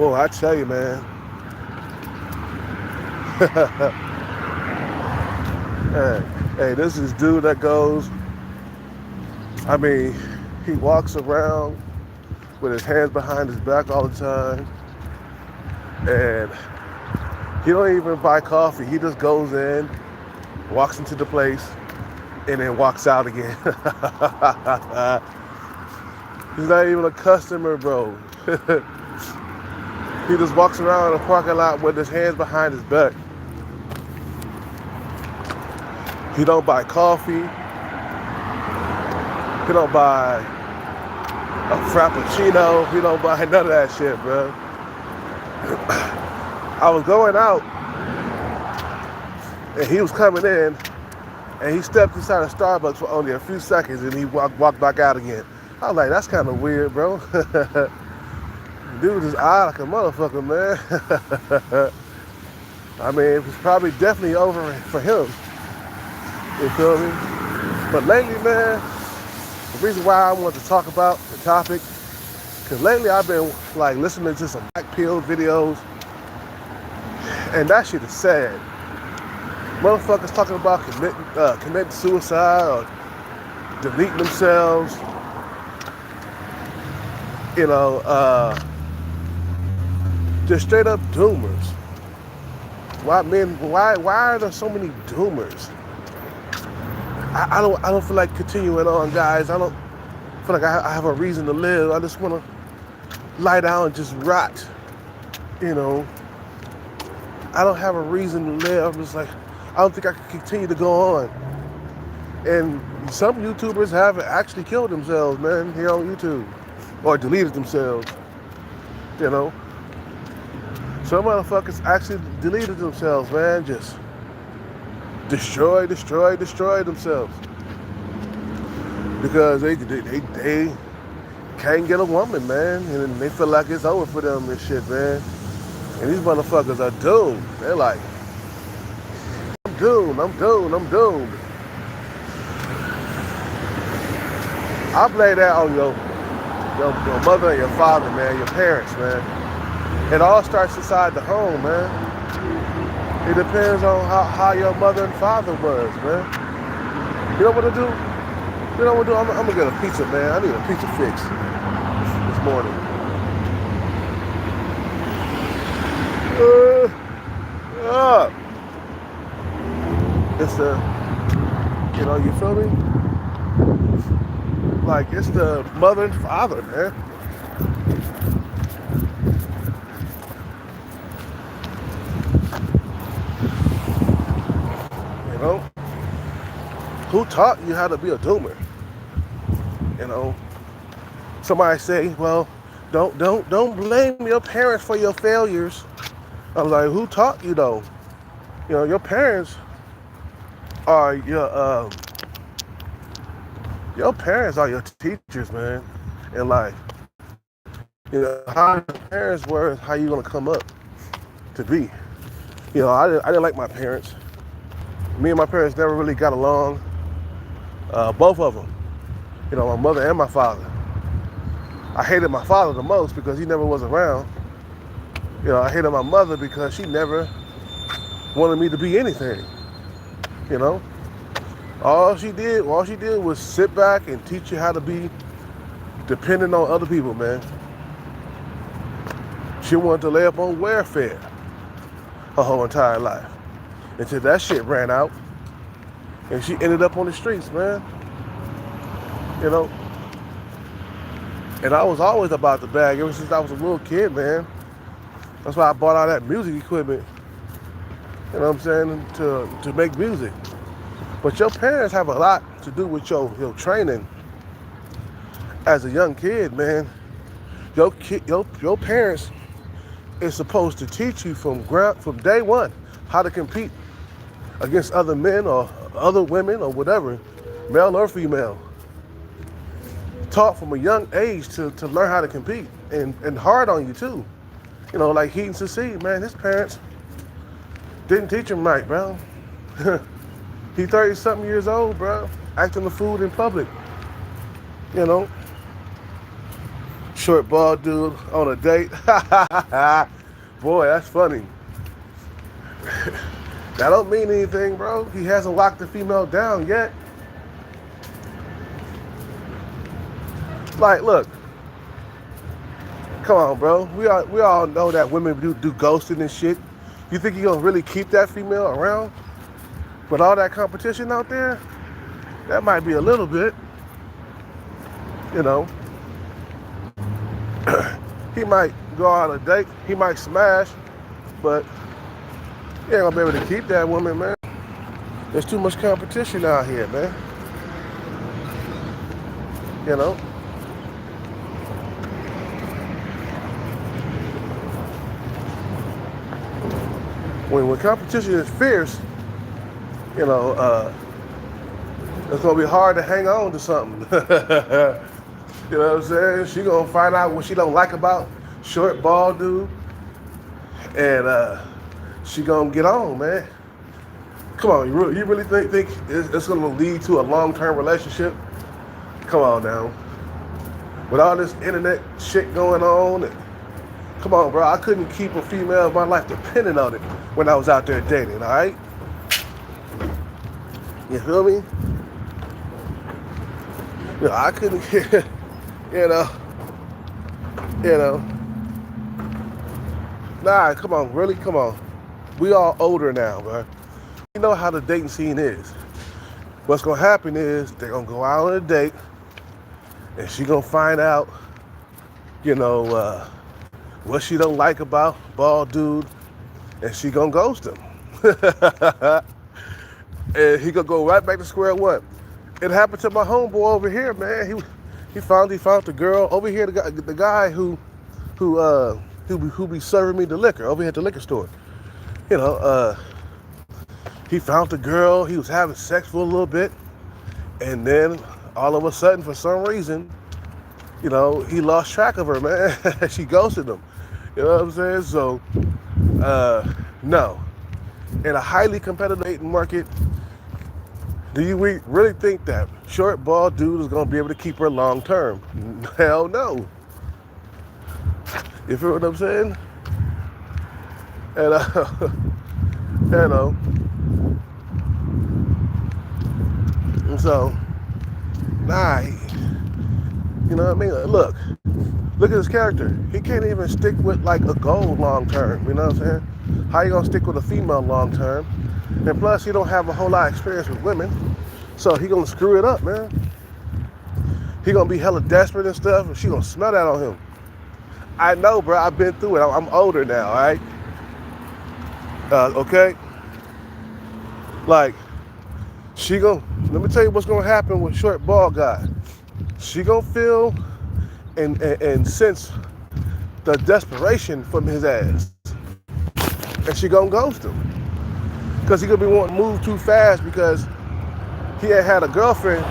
Boy, I tell you, man. hey, hey, this is dude that goes. I mean, he walks around with his hands behind his back all the time, and he don't even buy coffee. He just goes in, walks into the place, and then walks out again. He's not even a customer, bro. He just walks around in the parking lot with his hands behind his back. He don't buy coffee. He don't buy a Frappuccino. He don't buy none of that shit, bro. I was going out, and he was coming in, and he stepped inside of Starbucks for only a few seconds, and he walked back out again. I was like, that's kind of weird, bro. Dude is odd like a motherfucker, man. I mean, it was probably definitely over for him. You feel me? But lately, man, the reason why I wanted to talk about the topic, because lately I've been like listening to some black pill videos, and that shit is sad. Motherfuckers talking about committing suicide or deleting themselves. You know, just straight up doomers. Why are there so many doomers? I don't feel like continuing on, guys. I don't feel like I have a reason to live. I just want to lie down and just rot. You know, I don't have a reason to live. I'm just like, I don't think I can continue to go on. And some YouTubers have actually killed themselves, man, here on YouTube, or deleted themselves. You know, some motherfuckers actually deleted themselves, man. Just destroy themselves because they can't get a woman, man, and they feel like it's over for them and shit, man. And these motherfuckers are doomed. They're like, I'm doomed. I blame that on your mother and your father, man, your parents, man. It all starts inside the home, man. It depends on how your mother and father was, man. You know what to do? I'm gonna get a pizza, man. I need a pizza fix this morning. It's the, you feel me? Like, it's the mother and father, man. You know? Who taught you how to be a doomer? You know? Somebody say, well, don't blame your parents for your failures. I was like, who taught you though? You know, your parents are your parents are your teachers, man. And like, you know, how your parents were, how you gonna come up to be. You know, I didn't like my parents. Me and my parents never really got along. Both of them. You know, my mother and my father. I hated my father the most because he never was around. You know, I hated my mother because she never wanted me to be anything. You know, all she did was sit back and teach you how to be dependent on other people, man. She wanted to lay up on welfare her whole entire life until that shit ran out, and she ended up on the streets, man. You know, and I was always about the bag ever since I was a little kid, man. That's why I bought all that music equipment, you know what I'm saying, to make music. But your parents have a lot to do with your training as a young kid, man. Your parents is supposed to teach you from day one how to compete against other men or other women or whatever, male or female. Taught from a young age to learn how to compete and hard on you too. You know, like Heat and Succeed, man, his parents didn't teach him right, bro. He 30-something years old, bro, acting the fool in public. You know, short bald dude on a date. Boy, that's funny. That don't mean anything, bro. He hasn't locked the female down yet. Like, look. Come on, bro. We all know that women do ghosting and shit. You think you're gonna really keep that female around? With all that competition out there, that might be a little bit. You know. He might go out on a date, he might smash, but he ain't gonna be able to keep that woman, man. There's too much competition out here, man. You know? When competition is fierce, you know, it's gonna be hard to hang on to something. You know what I'm saying? She gonna find out what she don't like about short bald dude, and she gonna get on, man. Come on, you really think it's gonna lead to a long-term relationship? Come on now. With all this internet shit going on, and, come on, bro. I couldn't keep a female of my life dependent on it when I was out there dating. All right? You feel me? You know, I couldn't. You know. Nah, come on, really, come on. We all older now, man. You know how the dating scene is. What's gonna happen is they're gonna go out on a date, and she gonna find out, you know, what she don't like about bald dude, and she gonna ghost him. And he gonna go right back to square one. It happened to my homeboy over here, man. He found the girl over here. The guy who be serving me the liquor over here at the liquor store. You know, he found the girl. He was having sex for a little bit, and then all of a sudden, for some reason, you know, he lost track of her, man. She ghosted him. You know what I'm saying? So, no. In a highly competitive dating market, do you really think that short bald dude is going to be able to keep her long term? Hell no. You feel what I'm saying? And, you know. And so, nah, you know what I mean? Look at his character. He can't even stick with like a goal long term. You know what I'm saying? How you gonna stick with a female long term? And plus, he don't have a whole lot of experience with women, so he gonna screw it up, man. He gonna be hella desperate and stuff, and she gonna smell that on him. I know, bro. I've been through it. I'm older now, all right? Okay? Like, let me tell you what's gonna happen with short bald guy. She gonna feel and sense the desperation from his ass, and she gonna ghost him because he gonna be wanting to move too fast because he ain't had a girlfriend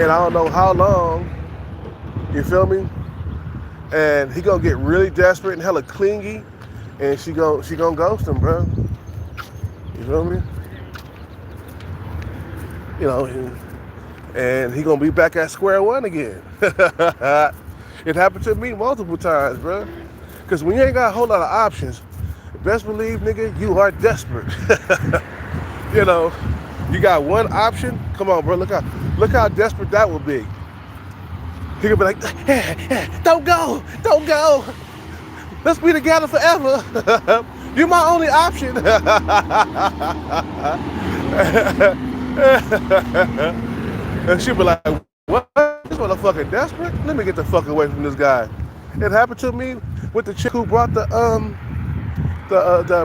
and I don't know how long. You feel me? And he gonna get really desperate and hella clingy, and she gonna ghost him, bro. You feel me? You know, and he gonna be back at square one again. It happened to me multiple times, bro. Cause when you ain't got a whole lot of options, best believe, nigga, you are desperate. You know, you got one option. Come on, bro. Look how desperate that would be. He could be like, don't go, don't go. Let's be together forever. You're my only option. And she'd be like, what? This motherfucker desperate? Let me get the fuck away from this guy. It happened to me with the chick who brought the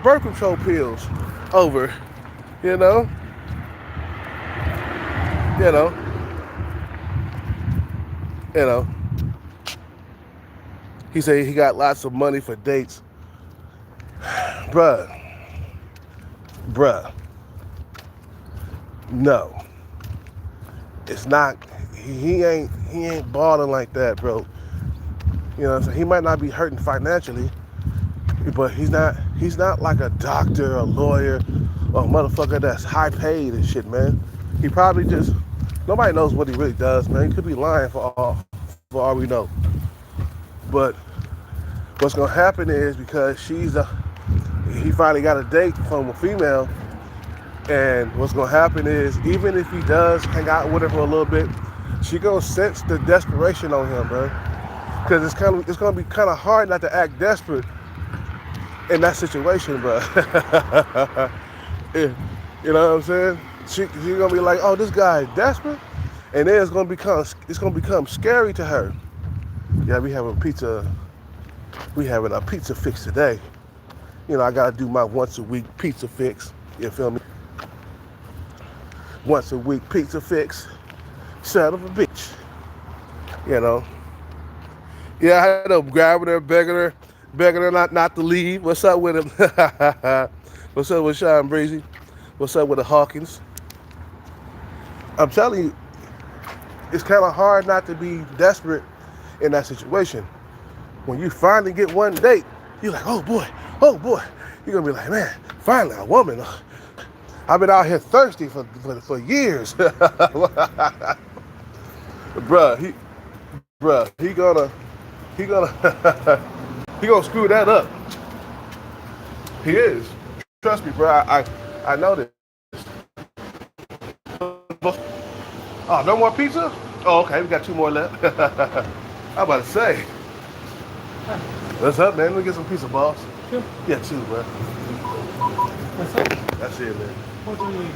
birth control pills over. You know? You know? You know? He said he got lots of money for dates. Bruh. No. It's not, he ain't balling like that, bro. You know what I'm saying? He might not be hurting financially, but he's not like a doctor, a lawyer, or a motherfucker that's high paid and shit, man. He probably just, nobody knows what he really does, man. He could be lying for all we know. But what's gonna happen is because he finally got a date from a female, and what's gonna happen is even if he does hang out with her for a little bit, she gonna sense the desperation on him, bro. Because it's gonna be kind of hard not to act desperate in that situation, bro. You know what I'm saying? She's gonna be like, oh, this guy is desperate, and then it's gonna become scary to her. Yeah, we having a pizza fix today. You know, I gotta do my once a week pizza fix. You feel me? Once a week pizza fix. Son of a bitch. You know. Yeah, I had to grabbing her, begging her not to leave. What's up with him? What's up with Sean Breezy? What's up with the Hawkins? I'm telling you, it's kind of hard not to be desperate in that situation. When you finally get one date, you're like, oh boy. You're gonna be like, man, finally a woman. I've been out here thirsty for years. Bruh, he gonna he gonna screw that up. He is. Trust me, bro. I know this. Oh, no more pizza? Oh, okay. We got 2 more left. I'm about to say. What's up, man? Let me get some pizza, boss. Sure. Yeah, 2, bro. What's up? That's it, man. What do you need?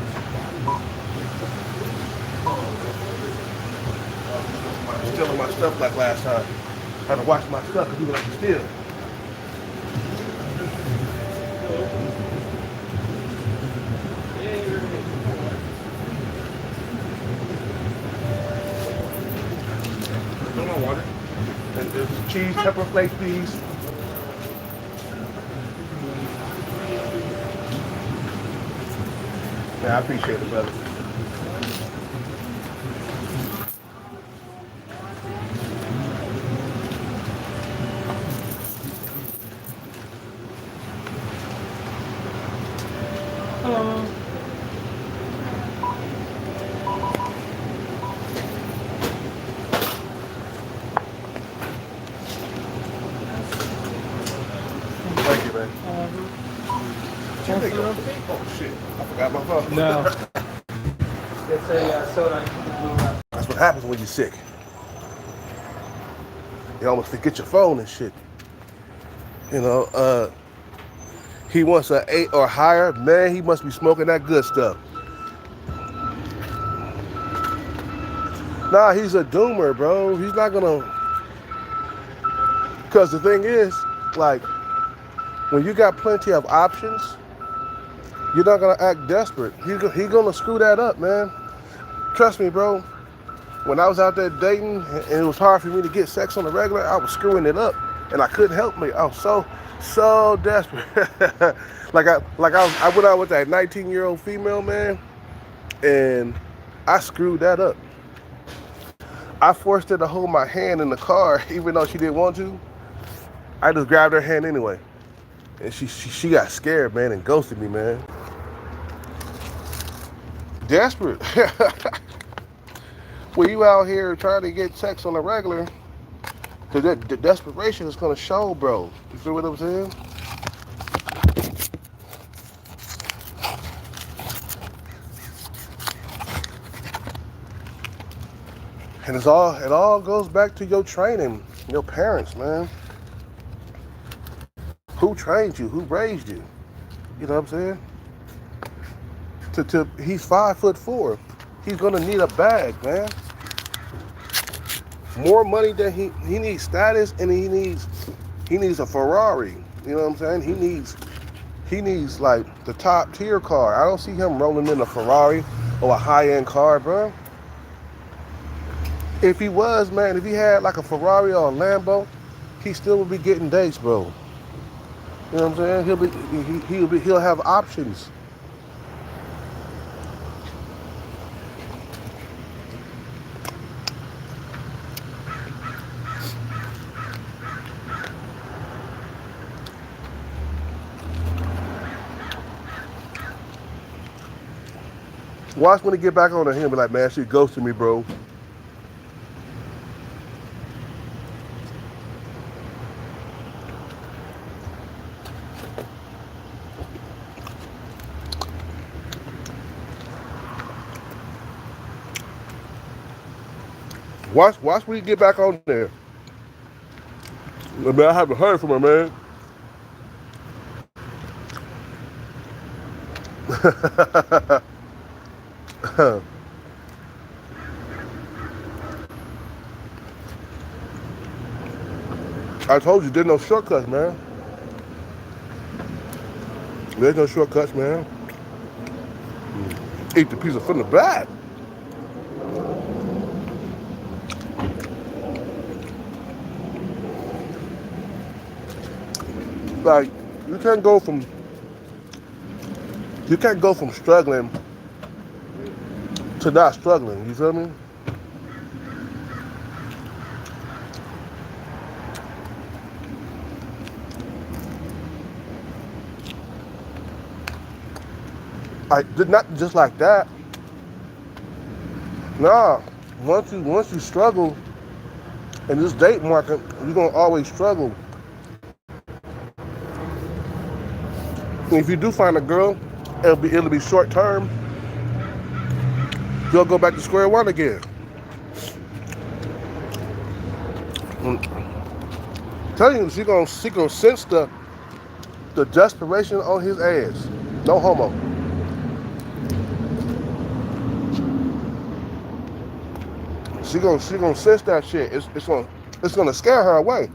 Stealing my stuff like last time. I had to watch my stuff because people like to steal. No more water. And there's cheese, pepper flakes, please. Yeah, I appreciate it, brother. Hello. Thank you, man. Transfer Oh, okay? shit. I forgot my phone. No. It's a soda. That's what happens when you're sick. You almost forget your phone and shit. You know, he wants an 8 or higher. Man, he must be smoking that good stuff. Nah, he's a doomer, bro. He's not gonna... Because the thing is, like, when you got plenty of options, you're not gonna act desperate. He's gonna screw that up, man. Trust me, bro. When I was out there dating and it was hard for me to get sex on the regular, I was screwing it up, and I couldn't help me. I was so desperate. I went out with that 19-year-old female, man, and I screwed that up. I forced her to hold my hand in the car, even though she didn't want to. I just grabbed her hand anyway, and she got scared, man, and ghosted me, man. Desperate. When you out here trying to get sex on the regular, the desperation is gonna show, bro. You feel what I'm saying? And it all goes back to your training, your parents, man. Who trained you? Who raised you? You know what I'm saying? He's 5'4". He's gonna need a bag, man. More money than he needs status, and he needs a Ferrari. You know what I'm saying? He needs like the top tier car. I don't see him rolling in a Ferrari or a high-end car, bro. If he was, man, if he had like a Ferrari or a Lambo, he still would be getting dates, bro. You know what I'm saying? He'll have options. Watch when he get back on to him, be like, man, she ghosted me, bro. Watch when you get back on there. Man, I haven't heard from her, man. I told you, there's no shortcuts, man. There's no shortcuts, man. Eat the pizza from the back. Like, you can't go from struggling to not struggling. You feel me? Not just like that. Nah, once you struggle in this date market, you're gonna always struggle. If you do find a girl, it'll be short term. You'll go back to square one again. I'm telling you, she gonna sense the desperation on his ass. No homo. She gonna sense that shit. It's gonna scare her away.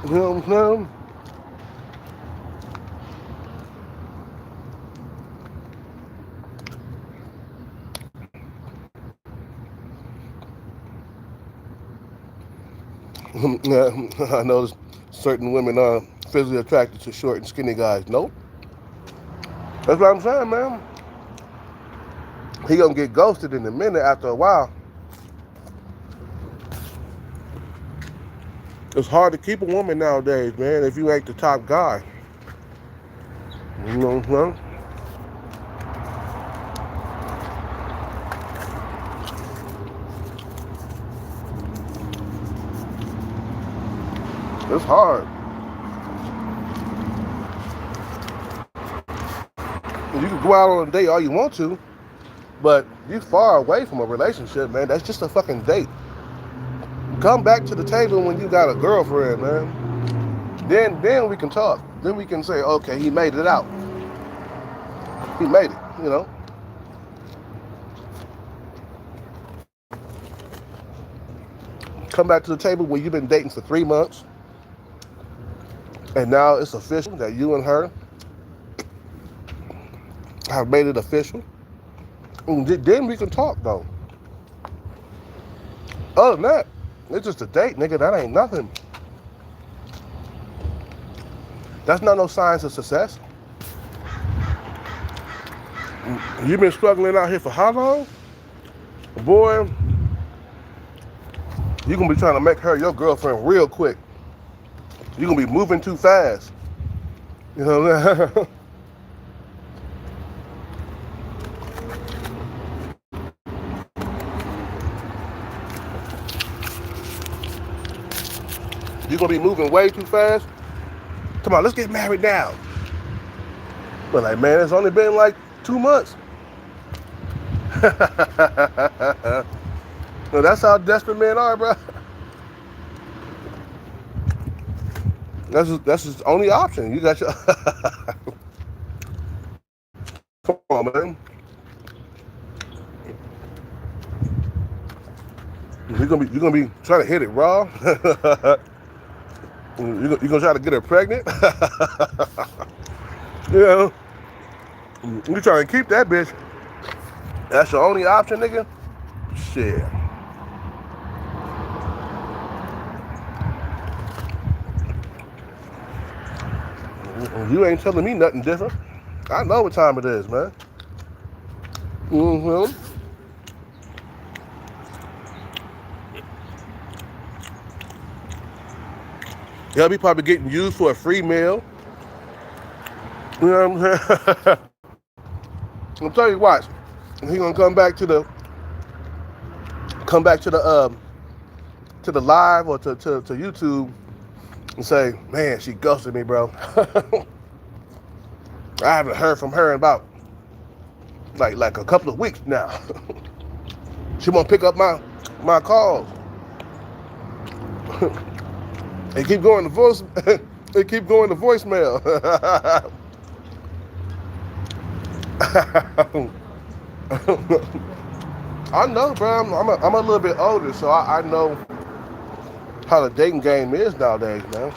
You know what I'm saying? I know certain women are physically attracted to short and skinny guys. Nope. That's what I'm saying, man. He gonna get ghosted in a minute after a while. It's hard to keep a woman nowadays, man, if you ain't the top guy. You know what I'm saying? It's hard. You can go out on a date all you want to, but you're far away from a relationship, man. That's just a fucking date. Come back to the table when you got a girlfriend, man. Then we can talk. Then we can say, okay, he made it out. He made it, you know. Come back to the table when you've been dating for 3 months. And now it's official that you and her have made it official. And then we can talk though. Other than that, it's just a date, nigga. That ain't nothing. That's not no signs of success. You've been struggling out here for how long? Boy, you're gonna be trying to make her your girlfriend real quick. You're gonna be moving too fast. You know what I'm saying? You're gonna be moving way too fast. Come on, let's get married now. But like, man, it's only been like 2 months. Well, that's how desperate men are, bro. That's his only option. You got your come on, man. You're gonna be trying to hit it raw. You're gonna try to get her pregnant. You know, you trying to keep that bitch. That's your only option, nigga. Shit. You ain't telling me nothing different. I know what time it is, man. Mm-hmm. He'll be probably getting used for a free meal. You know what I'm saying? I'll tell you what. He gonna come back to the live or to YouTube and say, man, she ghosted me, bro. I haven't heard from her in about like a couple of weeks now. She won't pick up my calls. They keep going to voice. They keep going to voicemail. I know, bro. I'm a little bit older, so I know how the dating game is nowadays, man.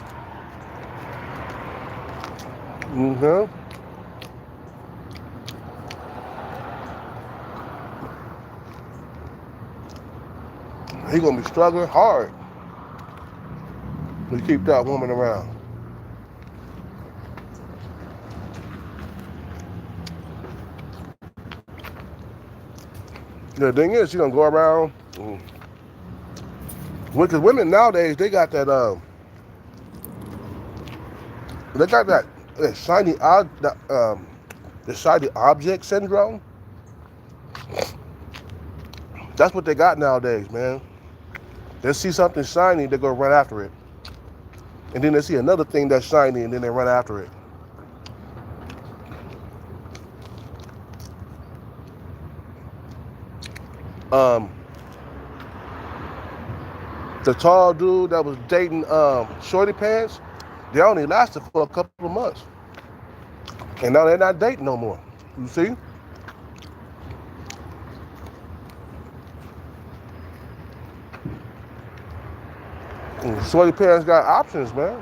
Mm-hmm. He gonna be struggling hard to keep that woman around. The thing is, she gonna go around. Because women nowadays, they got that shiny the shiny object syndrome. That's what they got nowadays, man. They see something shiny, they go run after it. And then they see another thing that's shiny, and then they run after it. The tall dude that was dating Shorty Pants, they only lasted for a couple of months. And now they're not dating no more. You see? And Shorty Pants got options, man.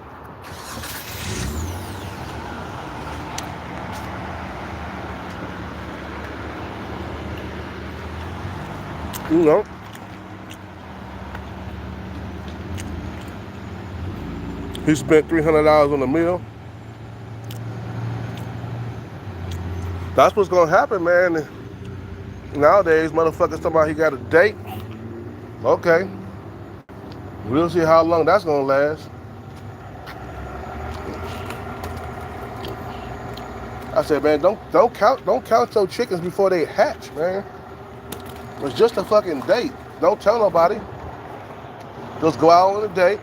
You know. He spent $300 on a meal. That's what's gonna happen, man. Nowadays, motherfuckers talking about he got a date. Okay. We'll see how long that's gonna last. I said, man, don't count your chickens before they hatch, man. It's just a fucking date. Don't tell nobody. Just go out on a date.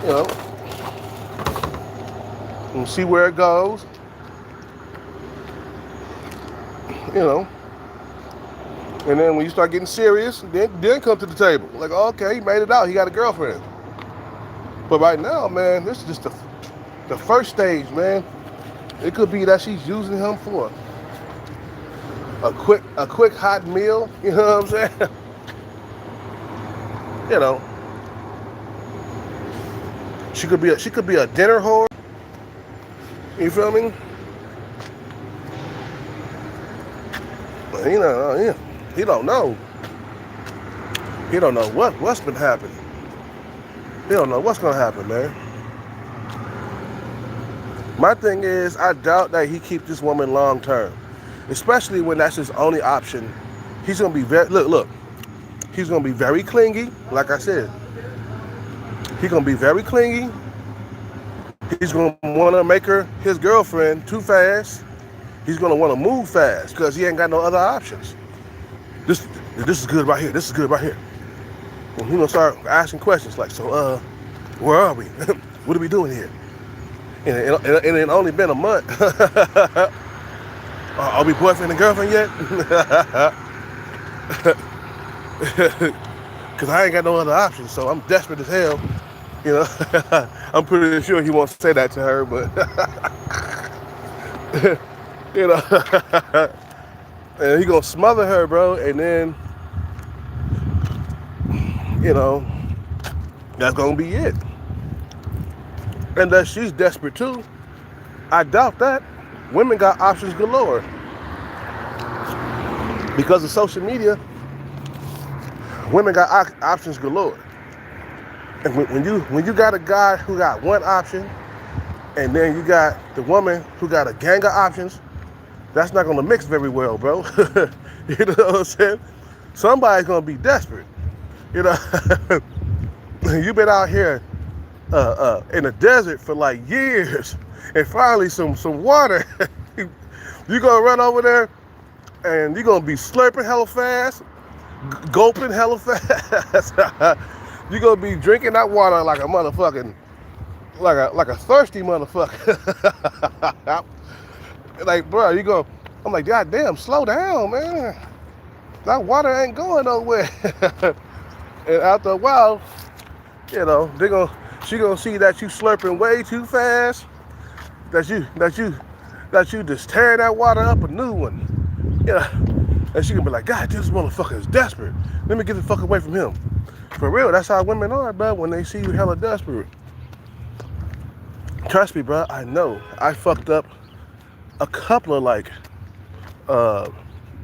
You know, and see where it goes. You know, and then when you start getting serious, then come to the table. Like, okay, he made it out. He got a girlfriend. But right now, man, this is just the first stage, man. It could be that she's using him for a quick hot meal. You know what I'm saying? She could be a dinner whore. You feel me? You know, he don't know. He don't know what's been happening. He don't know what's gonna happen, man. My thing is, I doubt that he keep this woman long term, especially when that's his only option. He's gonna be look. He's gonna be very clingy, like I said. He's gonna be very clingy. He's gonna wanna make her his girlfriend too fast. He's gonna wanna move fast because he ain't got no other options. This is good right here. This is good right here. And he's gonna start asking questions like, so where are we? What are we doing here? And it only been a month. Are we boyfriend and girlfriend yet? Because I ain't got no other options, so I'm desperate as hell. You know, I'm pretty sure he won't say that to her, but you know, and he gonna smother her, bro, and then you know that's gonna be it. And that she's desperate too. I doubt that. Women got options galore because of social media. Women got options galore. And when you got a guy who got one option, and then you got the woman who got a gang of options, that's not gonna mix very well, bro. You know what I'm saying? Somebody's gonna be desperate. You know, you've been out here in the desert for like years, and finally some water. You gonna run over there, and you're gonna be slurping hella fast, gulping hella fast. You're gonna be drinking that water like a motherfucking, like a thirsty motherfucker. Like, bro, I'm like, God damn, slow down, man. That water ain't going nowhere. And after a while, you know, she gonna see that you slurping way too fast, that you just tearing that water up a new one. Yeah. And she gonna be like, God, this motherfucker is desperate. Let me get the fuck away from him. For real, that's how women are, bro, when they see you hella desperate. Trust me, bro, I know. I fucked up a couple of like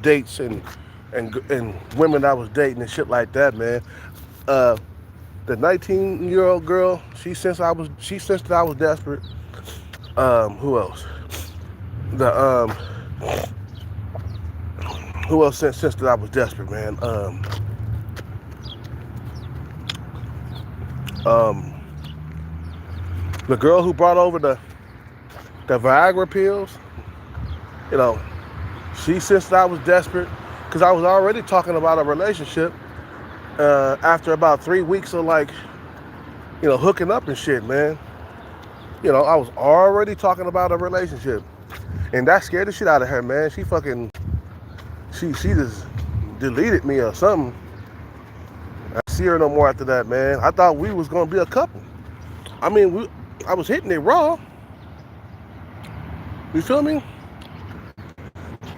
dates and women I was dating and shit like that, man. The 19-year-old girl, she sensed that I was desperate. Who else? Who else sensed that I was desperate, man? The girl who brought over the Viagra pills, you know, she sensed that I was desperate because I was already talking about a relationship after about 3 weeks of like, you know, hooking up and shit, man. You know, I was already talking about a relationship, and that scared the shit out of her, man. She just deleted me or something. I see her no more after that, man. I thought we was gonna be a couple. I mean, I was hitting it raw. You feel me? You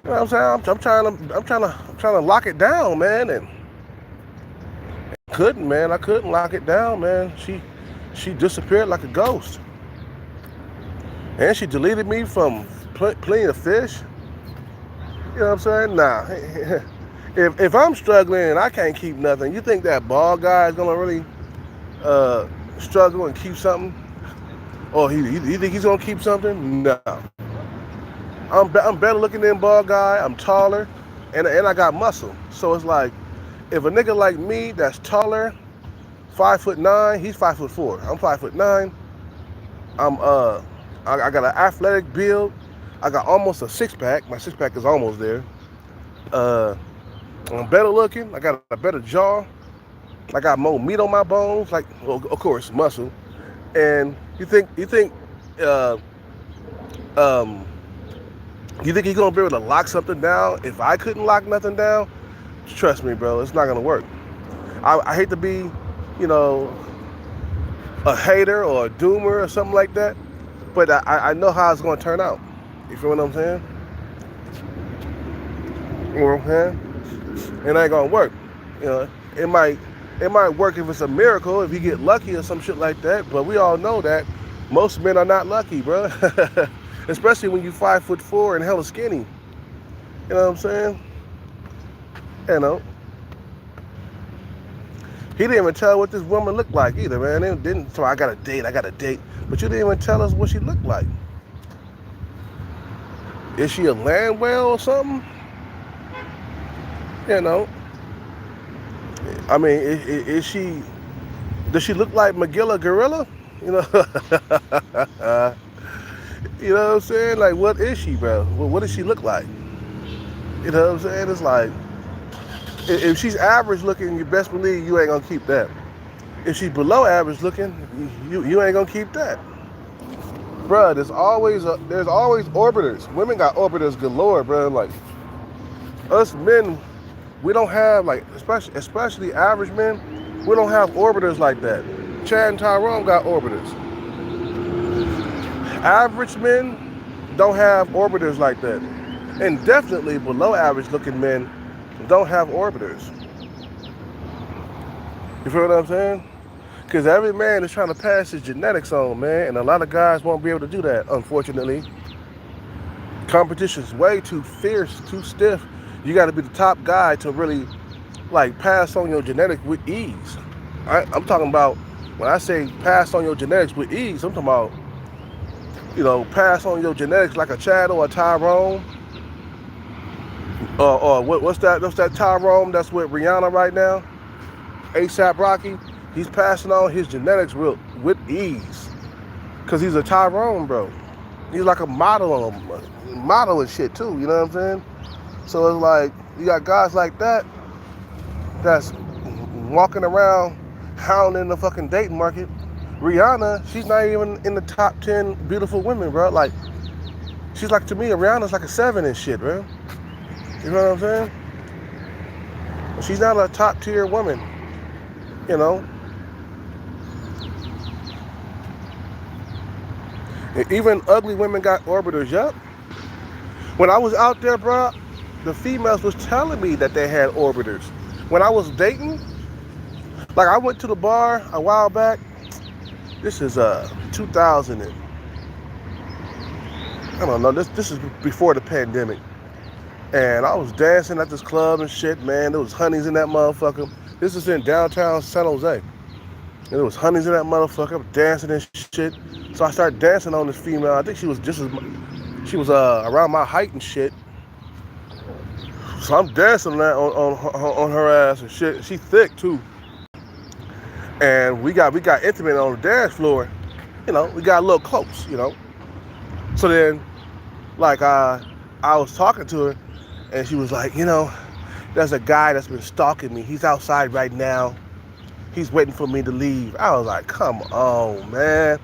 know what I'm saying? I'm trying to lock it down, man, and couldn't, man. I couldn't lock it down, man. She disappeared like a ghost, and she deleted me from Plenty of Fish. You know what I'm saying? Nah. If I'm struggling and I can't keep nothing, you think that bald guy is gonna really struggle and keep something? Or you think he's gonna keep something? No. I'm better looking than bald guy. I'm taller, and I got muscle. So it's like, if a nigga like me that's taller, 5'9", he's 5'4". I'm 5'9". I got an athletic build. I got almost a six-pack. My six-pack is almost there. I'm better looking. I got a better jaw. I got more meat on my bones. Like, well, of course, muscle. And you think he's gonna be able to lock something down if I couldn't lock nothing down? Trust me, bro, it's not gonna work. I hate to be, you know, a hater or a doomer or something like that, but I know how it's gonna turn out. You feel what I'm saying? You know what I'm saying? It ain't gonna work. You know, it might It might work if it's a miracle, if you get lucky or some shit like that. But we all know that most men are not lucky, bro. Especially when you 5'4" and hella skinny. You know what I'm saying? You know. He didn't even tell what this woman looked like either, man. They didn't. So I got a date. But you didn't even tell us what she looked like. Is she a land whale or something? You know. I mean, is she? Does she look like Magilla Gorilla? You know. You know what I'm saying? Like, what is she, bro? What does she look like? You know what I'm saying? It's like, if she's average looking, you best believe you ain't gonna keep that. If she's below average looking, you ain't gonna keep that. Bruh, there's always orbiters. Women got orbiters galore, bro. Like, us men, we don't have, like, especially average men, we don't have orbiters like that. Chad and Tyrone got orbiters. Average men don't have orbiters like that. And definitely below average looking men don't have orbiters. You feel what I'm saying? Because every man is trying to pass his genetics on, man. And a lot of guys won't be able to do that, unfortunately. Competition's way too fierce, too stiff. You got to be the top guy to really, like, pass on your genetics with ease. I'm talking about, when I say pass on your genetics with ease, I'm talking about, you know, pass on your genetics like a Chad or a Tyrone. Or what's that Tyrone that's with Rihanna right now? A$AP Rocky. He's passing on his genetics with ease. Because he's a Tyrone, bro. He's like a model and shit too, you know what I'm saying? So it's like, you got guys like that that's walking around hounding the fucking dating market. Rihanna, she's not even in the top 10 beautiful women, bro. Like, she's like, to me, Rihanna's like a 7 and shit, bro. You know what I'm saying? She's not a top tier woman, you know? And even ugly women got orbiters, yup. When I was out there, bro, the females was telling me that they had orbiters. When I was dating, like, I went to the bar a while back. This is 2000 and, I don't know, this is before the pandemic. And I was dancing at this club and shit, man. There was honeys in that motherfucker. This is in downtown San Jose. And there was honeys in that motherfucker. I was dancing and shit. So I started dancing on this female. I think she was around my height and shit. So I'm dancing on her ass and shit. She thick too. And we got intimate on the dance floor. You know, we got a little close, you know. So then, like, I was talking to her, and she was like, you know, there's a guy that's been stalking me. He's outside right now. He's waiting for me to leave. I was like, come on, man.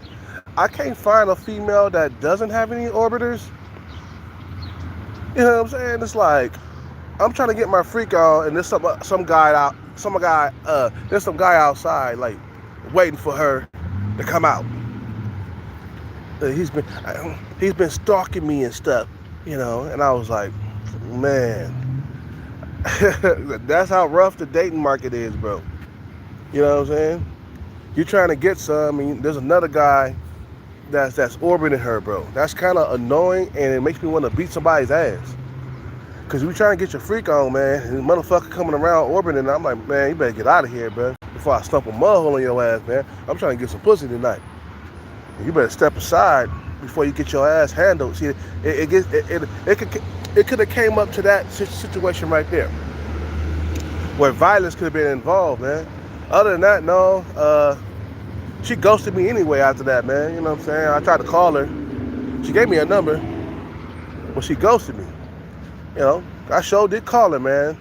I can't find a female that doesn't have any orbiters. You know what I'm saying? It's like, I'm trying to get my freak on, and there's some guy outside, like, waiting for her to come out. He's been stalking me and stuff, you know. And I was like, man, that's how rough the dating market is, bro. You know what I'm saying? You're trying to get some, and there's another guy that's orbiting her, bro. That's kind of annoying, and it makes me want to beat somebody's ass. Because we trying to get your freak on, man, and the motherfucker coming around orbiting, and I'm like, man, you better get out of here, bro, before I stump a mud hole in your ass, man. I'm trying to get some pussy tonight. You better step aside before you get your ass handled. See, it could have came up to that situation right there, where violence could have been involved, man. Other than that, no. She ghosted me anyway after that, man. You know what I'm saying? I tried to call her. She gave me a number, but she ghosted me. You know, I sure did call her, man.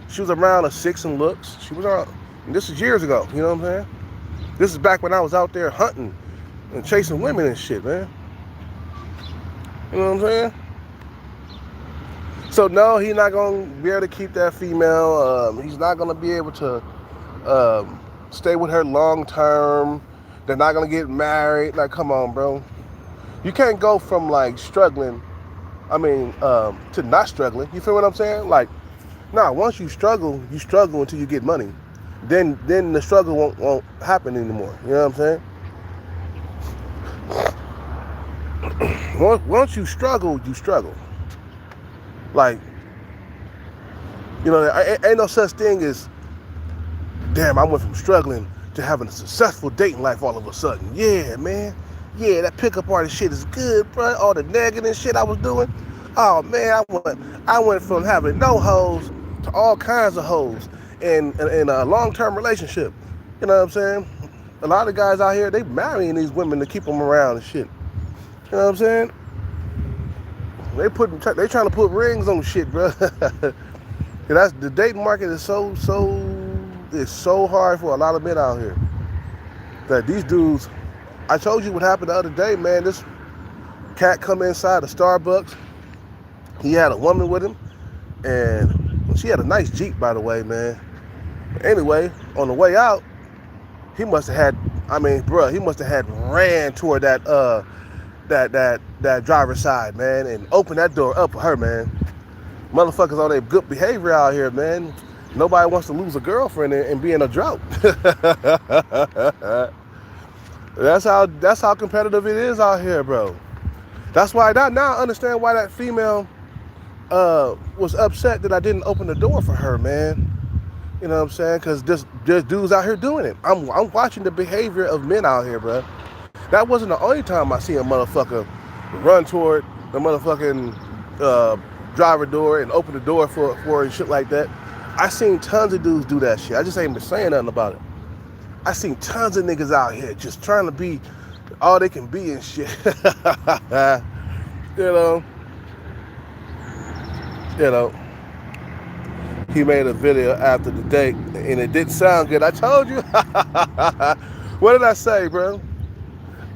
She was around a 6 in looks. She was around, and this is years ago, you know what I'm saying? This is back when I was out there hunting and chasing women and shit, man. You know what I'm saying? So no, he's not gonna be able to keep that female. He's not gonna be able to stay with her long term. They're not gonna get married. Like, come on, bro. You can't go from, like, struggling, to not struggling. You feel what I'm saying? Like, nah, once you struggle until you get money. then the struggle won't happen anymore. You know what I'm saying? Once you struggle, you struggle. Like, you know, ain't no such thing as, damn, I went from struggling to having a successful dating life all of a sudden. Yeah, man. Yeah, that pickup artist shit is good, bro. All the negative shit I was doing. Oh man, I went from having no hoes to all kinds of hoes in a long-term relationship. You know what I'm saying? A lot of guys out here, they marrying these women to keep them around and shit. You know what I'm saying? They trying to put rings on shit, bro. That's the dating market is so hard for a lot of men out here. That these dudes, I told you what happened the other day, man. This cat come inside a Starbucks. He had a woman with him, and she had a nice Jeep, by the way, man. Anyway, on the way out, he must have ran toward that driver's side, man, and opened that door up for her, man. Motherfuckers on their good behavior out here, man. Nobody wants to lose a girlfriend and be in a drought. That's how competitive it is out here, bro. That's why now I understand why that female was upset that I didn't open the door for her, man. You know what I'm saying? Because there's dudes out here doing it. I'm watching the behavior of men out here, bro. That wasn't the only time I see a motherfucker run toward the motherfucking driver door and open the door for her and shit like that. I seen tons of dudes do that shit. I just ain't been saying nothing about it. I seen tons of niggas out here just trying to be all they can be and shit. You know. He made a video after the date and it didn't sound good. I told you. What did I say, bro?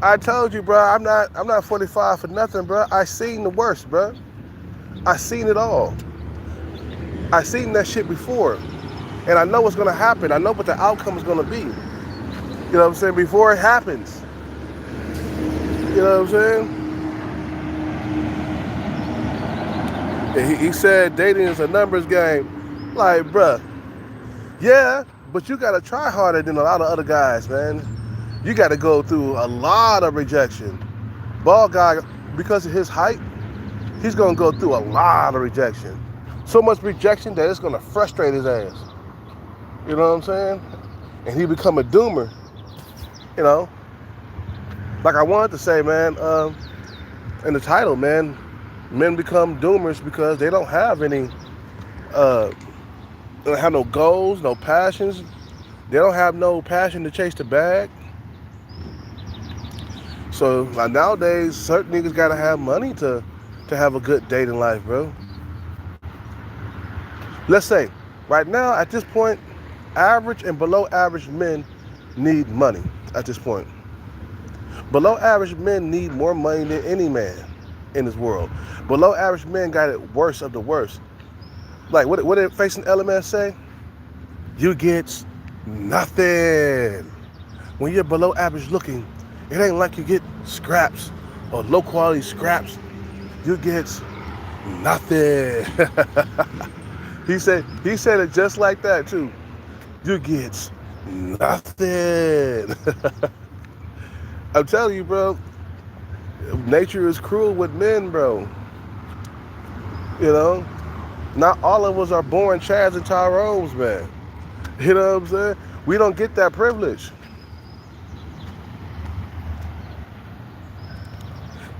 I told you, bro. I'm not 45 for nothing, bro. I seen the worst, bro. I seen it all. I seen that shit before. And I know what's gonna happen. I know what the outcome is gonna be. You know what I'm saying? Before it happens. You know what I'm saying? And he said dating is a numbers game. Like, bruh, yeah, but you gotta try harder than a lot of other guys, man. You gotta go through a lot of rejection. Ball guy, because of his height, he's gonna go through a lot of rejection. So much rejection that it's gonna frustrate his ass. You know what I'm saying? And he become a doomer. You know? Like I wanted to say, man, in the title, man, men become doomers because they don't have any they don't have no goals, no passions. They don't have no passion to chase the bag. So like nowadays, certain niggas gotta have money to have a good dating life, bro. Let's say, right now, at this point, average and below average men need money at this point. Below average men need more money than any man in this world. Below average men got it worse of the worst. Like, what did Facing Elements say? You get nothing. When you're below average looking, it ain't like you get scraps or low quality scraps. You get nothing. He said it just like that too. You get nothing. I'm telling you, bro, nature is cruel with men, bro. You know? Not all of us are born Chads and Tyrones, man. You know what I'm saying? We don't get that privilege.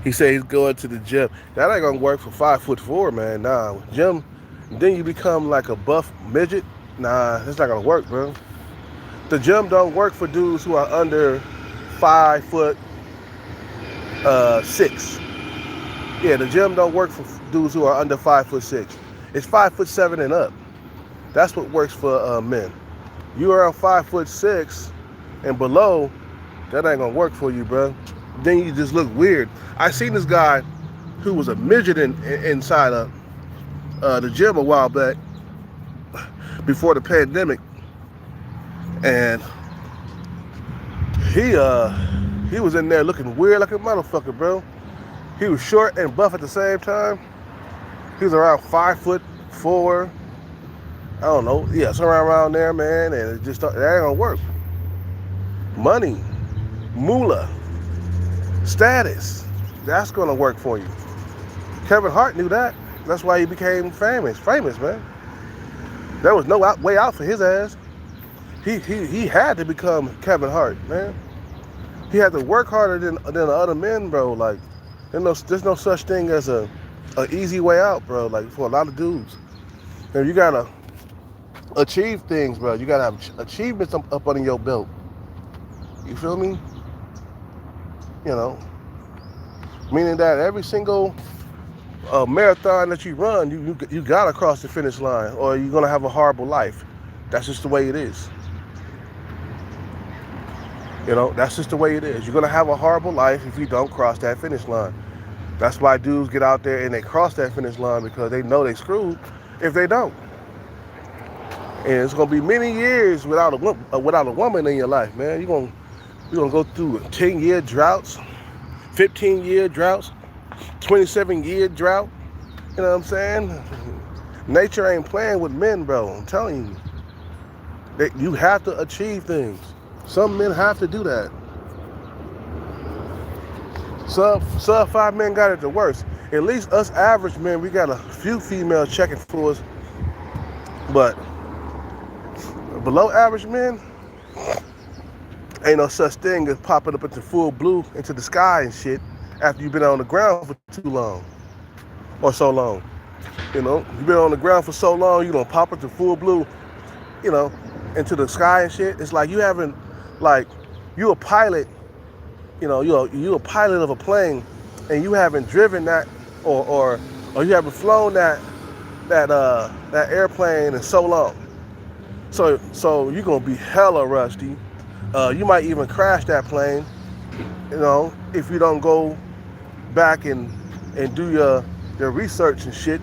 He said he's going to the gym. That ain't gonna work for 5'4", man. Nah, gym. Then you become like a buff midget. Nah, it's not gonna work, bro. The gym don't work for dudes who are under 5'6". Yeah, the gym don't work for dudes who are under 5'6". It's 5'7" and up. That's what works for men. You are 5'6" and below, that ain't gonna work for you, bro. Then you just look weird. I seen this guy who was a midget inside of the gym a while back, before the pandemic, and he was in there looking weird like a motherfucker, bro. He was short and buff at the same time. He was around 5'4", I don't know. Yeah, somewhere around there, man, and it just that ain't gonna work. Money, moolah, status, that's gonna work for you. Kevin Hart knew that. That's why he became famous, man. There was no way out for his ass. He had to become Kevin Hart, man. He had to work harder than the other men, bro. Like, there's no such thing as a easy way out, bro. Like, for a lot of dudes, and you gotta achieve things, bro. You gotta have achievements up under your belt. You feel me? You know, meaning that every single marathon that you run, you gotta cross the finish line, or you're gonna have a horrible life. That's just the way it is. You know, that's just the way it is. You're gonna have a horrible life if you don't cross that finish line. That's why dudes get out there and they cross that finish line, because they know they screwed if they don't. And it's gonna be many years without a woman in your life, man. You're gonna go through 10-year droughts, 15-year droughts, 27-year drought. You know what I'm saying? Nature ain't playing with men, bro. I'm telling you. You have to achieve things. Some men have to do that. Sub 5 men got it the worst. At least us average men, we got a few females checking for us. But below average men, ain't no such thing as popping up into full blue into the sky and shit after you've been on the ground for too long. Or so long. You know, you've been on the ground for so long, you don't pop into full blue, you know, into the sky and shit. It's like you haven't, like, you a pilot, you know, you a pilot of a plane, and you haven't driven that or you haven't flown that airplane in so long. So you're gonna be hella rusty. You might even crash that plane, you know, if you don't go back and do your research and shit.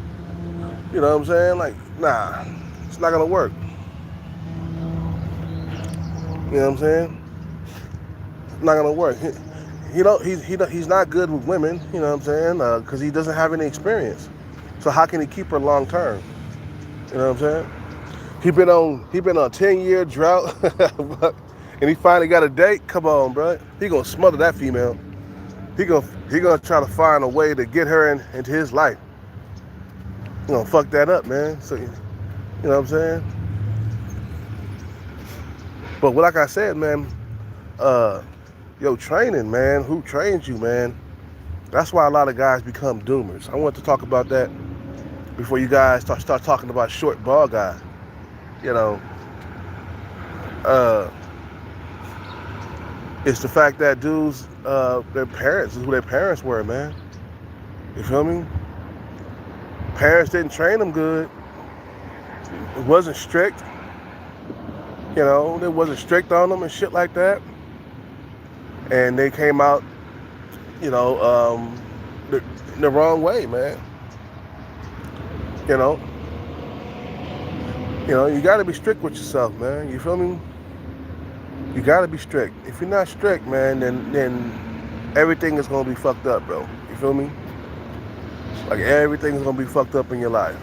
You know what I'm saying? Like, nah, it's not gonna work. You know what I'm saying? It's not gonna work. He's not good with women. You know what I'm saying? Because he doesn't have any experience. So how can he keep her long term? You know what I'm saying? He been on a 10-year drought, and he finally got a date. Come on, bro. He gonna smother that female. He gonna try to find a way to get her into his life. He gonna fuck that up, man. So, you know what I'm saying? But like I said, man, training, man. Who trains you, man? That's why a lot of guys become doomers. I want to talk about that before you guys start talking about short ball guy. You know, it's the fact that dudes, their parents is who their parents were, man. You feel me? Parents didn't train them good. It wasn't strict. You know, they wasn't strict on them and shit like that. And they came out, you know, the wrong way, man. You know, you got to be strict with yourself, man. You feel me? You got to be strict. If you're not strict, man, then everything is gonna be fucked up, bro. You feel me? Like, everything is gonna be fucked up in your life.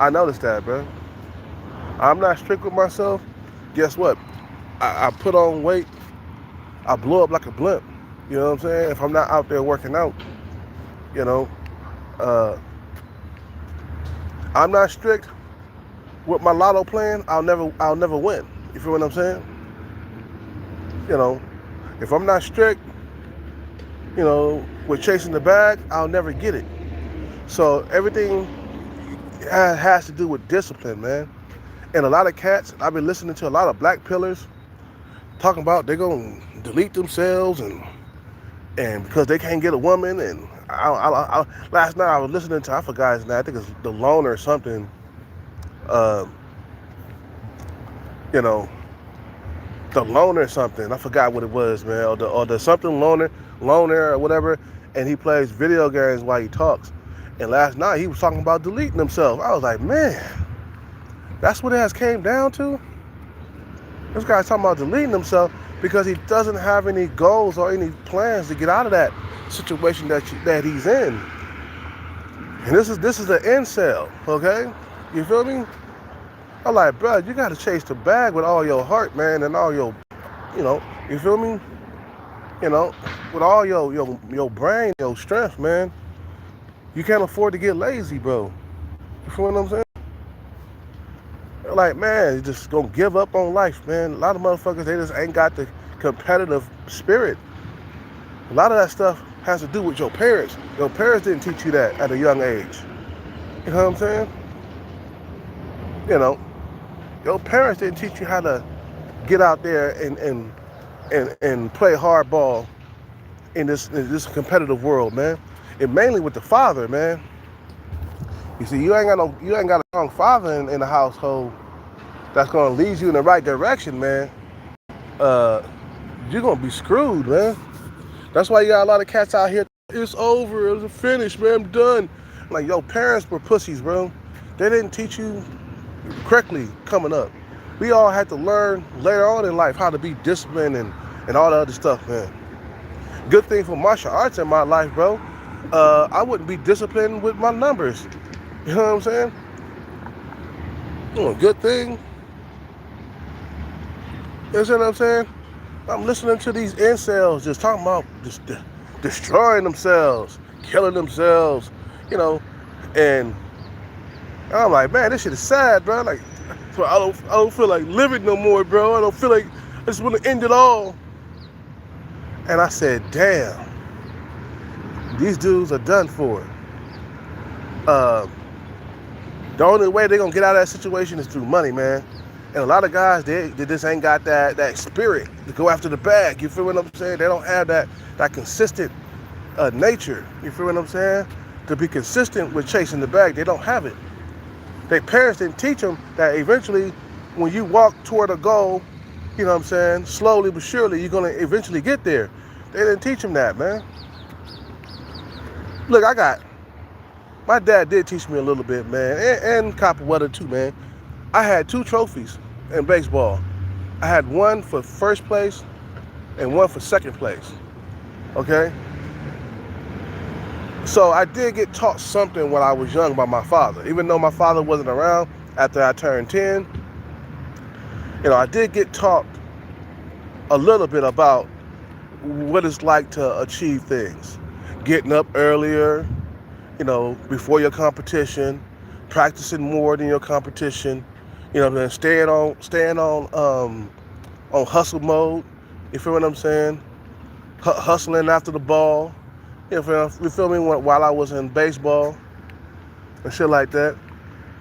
I noticed that, bro. I'm not strict with myself. Guess what? I put on weight. I blow up like a blimp. You know what I'm saying? If I'm not out there working out, you know, I'm not strict with my lotto plan. I'll never win. You feel what I'm saying? You know, if I'm not strict, you know, with chasing the bag, I'll never get it. So everything has to do with discipline, man. And a lot of cats, I've been listening to a lot of black pillars talking about they're gonna delete themselves and because they can't get a woman. And I last night I was listening to, I forgot his name, I think it's The Loner or something. You know, The Loner or something. I forgot what it was, man. Or the something loner or whatever. And he plays video games while he talks. And last night he was talking about deleting himself. I was like, man, that's what it has came down to? This guy's talking about deleting himself because he doesn't have any goals or any plans to get out of that situation that he's in. And this is the incel, okay? You feel me? I'm like, bro, you gotta chase the bag with all your heart, man, and all your, you know, you feel me? You know, with all your brain, your strength, man. You can't afford to get lazy, bro. You feel what I'm saying? Like, man, you just gonna give up on life, man. A lot of motherfuckers, they just ain't got the competitive spirit. A lot of that stuff has to do with your parents. Your parents didn't teach you that at a young age. You know what I'm saying? You know, your parents didn't teach you how to get out there and play hardball in this competitive world, man. And mainly with the father, man. You see, you ain't got a strong father in the household that's gonna lead you in the right direction, man. Uh, you're gonna be screwed, man. That's why you got a lot of cats out here. It's over. It's a finish, man. I'm done. Like, your parents were pussies, bro. They didn't teach you correctly coming up. We all had to learn later on in life how to be disciplined and all the other stuff, man. Good thing for martial arts in my life, bro. I wouldn't be disciplined with my numbers. You know what I'm saying? Good thing. You know what I'm saying? I'm listening to these incels just talking about just destroying themselves, killing themselves, you know, and I'm like, man, this shit is sad, bro. Like, I don't feel like living no more, bro. I don't feel like I just want to end it all. And I said, damn, these dudes are done for. The only way they're gonna get out of that situation is through money, man. And a lot of guys, they just ain't got that spirit to go after the bag. You feel what I'm saying? They don't have that consistent nature. You feel what I'm saying? To be consistent with chasing the bag, they don't have it. Their parents didn't teach them that eventually, when you walk toward a goal, you know what I'm saying, slowly but surely, you're gonna eventually get there. They didn't teach them that, man. Look, my dad did teach me a little bit, man, and Copper Weather too, man. I had 2 trophies in baseball. I had one for first place and one for second place, okay? So I did get taught something when I was young by my father. Even though my father wasn't around after I turned 10, you know, I did get taught a little bit about what it's like to achieve things. Getting up earlier, you know, before your competition, practicing more than your competition, you know, staying on hustle mode. You feel what I'm saying? Hustling after the ball. You feel me? While I was in baseball and shit like that.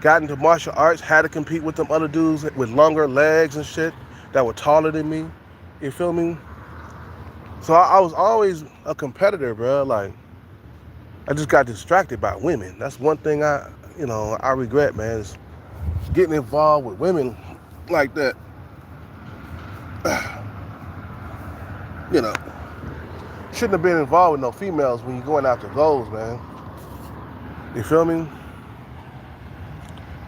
Got into martial arts, had to compete with them other dudes with longer legs and shit that were taller than me. You feel me? So I was always a competitor, bro. Like, I just got distracted by women. That's one thing I regret, man, is getting involved with women like that. You know, shouldn't have been involved with no females when you're going after goals, man. You feel me?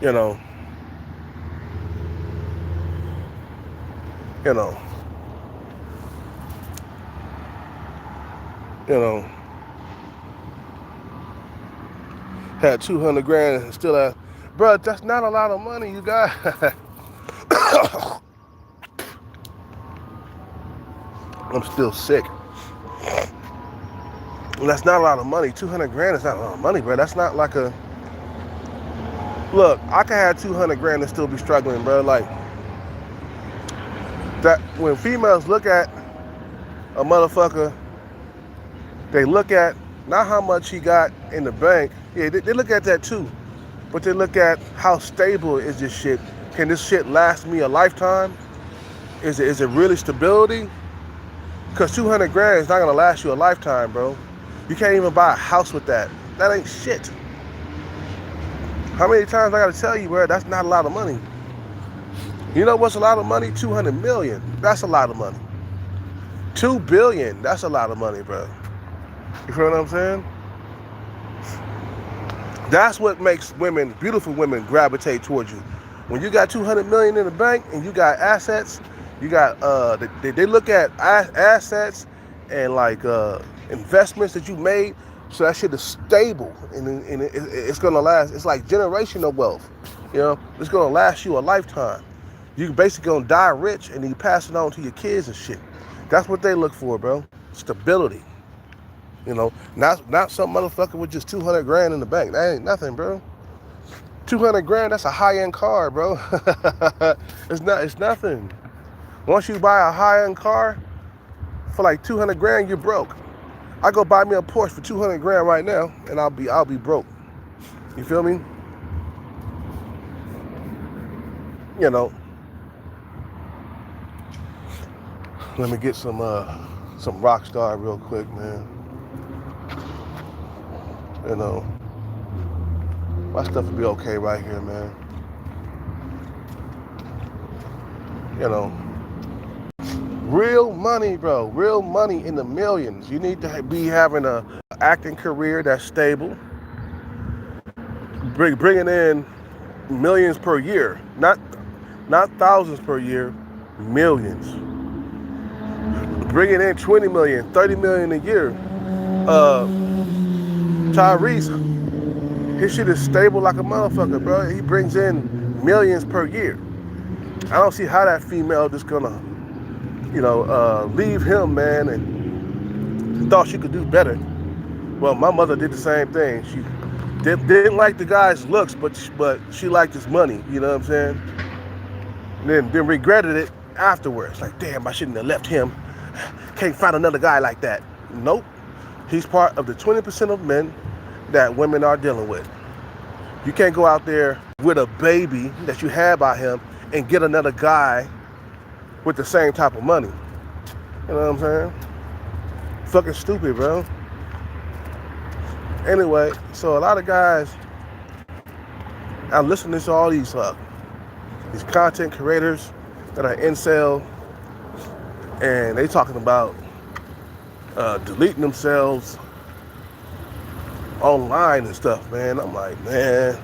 You know. Had 200 grand and still had, bro, that's not a lot of money, you guys. I'm still sick. That's not a lot of money. 200 grand is not a lot of money, bro. That's not like a, look, I could have 200 grand and still be struggling, bro. Like, that when females look at a motherfucker, they look at not how much he got in the bank. Yeah, they look at that too. But they look at how stable is this shit. Can this shit last me a lifetime? Is it really stability? Because 200 grand is not going to last you a lifetime, bro. You can't even buy a house with that. That ain't shit. How many times I got to tell you, bro, that's not a lot of money. You know what's a lot of money? 200 million. That's a lot of money. 2 billion. That's a lot of money, bro. You feel what I'm saying? That's what makes women, beautiful women, gravitate towards you. When you got 200 million in the bank and you got assets, you got they look at assets and like investments that you made So that shit is stable, and it's gonna last. It's like generational wealth. You know, it's gonna last you a lifetime. You basically gonna die rich, and you pass it on to your kids and shit. That's what they look for, bro. Stability. You know, not some motherfucker with just 200 grand in the bank. That ain't nothing, bro. 200 grand, that's a high-end car, bro. It's nothing. Once you buy a high-end car for like 200 grand, you're broke. I go buy me a Porsche for 200 grand right now, and I'll be broke. You feel me? You know. Let me get some Rockstar real quick, man. You know, my stuff will be okay right here, man. You know, real money, bro. Real money in the millions. You need to be having a acting career that's stable, bringing in millions per year, not thousands per year, millions. Bringing in 20 million, 30 million a year. Tyrese, his shit is stable like a motherfucker, bro. He brings in millions per year. I don't see how that female just gonna, leave him, man, and thought she could do better. Well, my mother did the same thing. She didn't like the guy's looks, but she liked his money. You know what I'm saying? And then regretted it afterwards. Like, damn, I shouldn't have left him. Can't find another guy like that. Nope. He's part of the 20% of men that women are dealing with. You can't go out there with a baby that you had by him and get another guy with the same type of money. You know what I'm saying? Fucking stupid, bro. Anyway, so a lot of guys, I'm listening to all these content creators that are incel, and they talking about deleting themselves online and stuff, man. I'm like, man.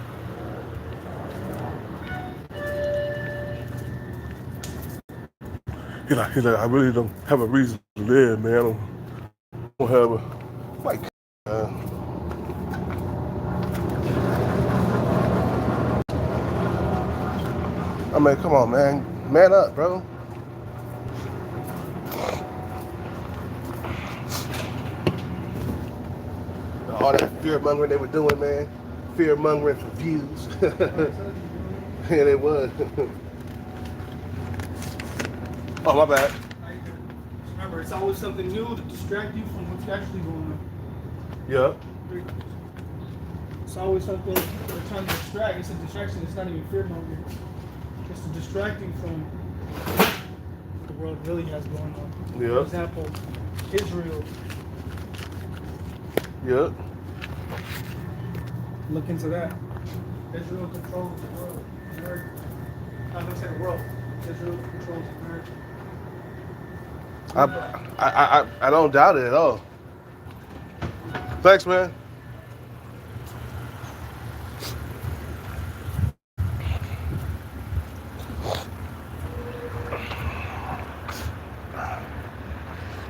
He's like, I really don't have a reason to live, man. I don't have a, like, I mean, come on, man. Man up, bro. All that fear mongering they were doing, man. Fear mongering for views. Yeah, they was. Oh, my bad. Remember, it's always something new to distract you from what's actually going on. Yeah. It's always something they're trying to distract. It's a distraction. It's not even fear mongering. It's a distracting from what the world really has going on. Yeah. For example, Israel. Yeah. Look into that. Israel controls the world. America. I'm going to say the world. Israel controls America. I don't doubt it at all. Thanks, man.